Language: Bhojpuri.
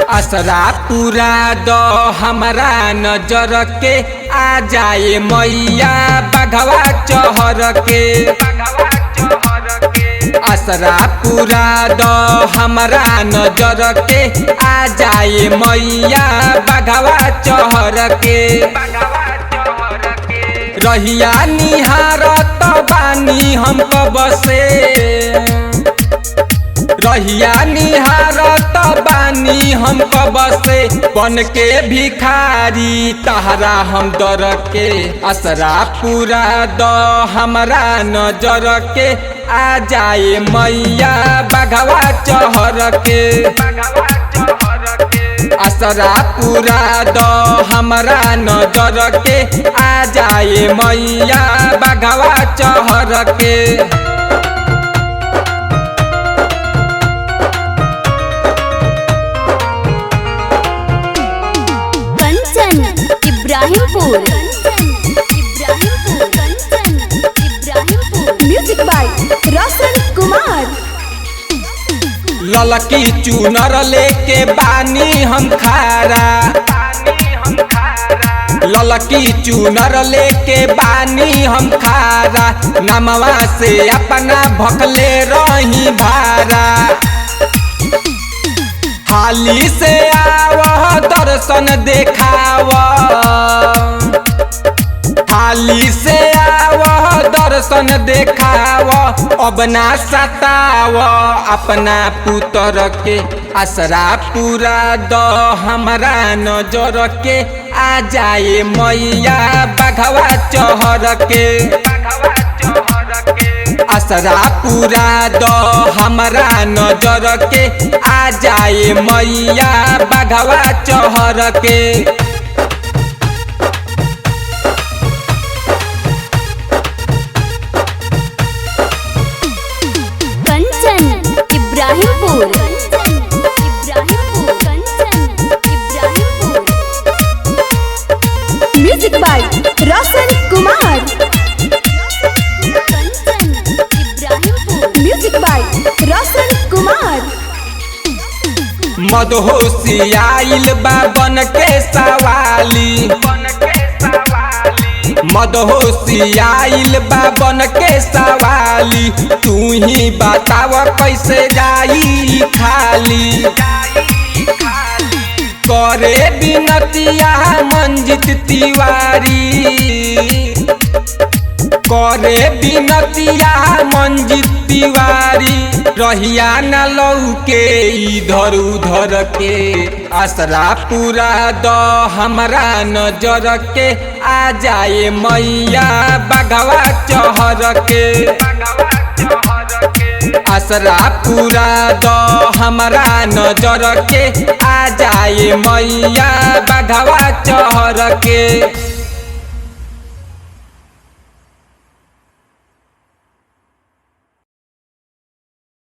असरा पूरा दो हमारा नजर के आ जाए मैया बघवा चहर के। असरा पूरा दो हमारा नजर के आ जाए मैया बघवा चहर के। रहिया निहारत बानी हम कब से, रहिया निहारत बानी हम कब से, बन के भिखारी तहरा हम दर के। असरा पूरा दो हमारा नजर के आ जाए मैया बघवा चहर के। असरा पूरा दो हमारा नजर के आ जाए मैया बघवा चहर के। Ibrahimpur music by Roshan Kumar. ललकी चुनर लेके बानी हम खारा, ललकी चुनर लेके बानी हम खारा, नमवा से अपना भखले रही भारा। हाली से आवह दर्शन देखाव, हाली से आवह दर्शन देखाव, अब ना सताव अपना पुत्र के। असरा पूरा दो हमारा नजर के आ जाए मैया बघवा चहर के। असरा पूरा दो हमारा नजर के आ जाए मैया बघवा चहर के। Ibrahimpur music by Roshan Kumar. Music by Roshan Kumar. मदहोशी आइल बा बन के सवाली, मदहोशी आइल बा बन के सवाली, तू ही बताव कैसे जाई खाली। करे बिनतिया मंजित तिवारी, करे बिनतिया मंजित तिवारी, रहिया न लौके इधर उधर के। असरा पूरा दो हमारा नजर के आ जाए मैया बघवा चहर के। असरा पूरा दो हमारा नजर के आ जाए मैया बघवा चहर के।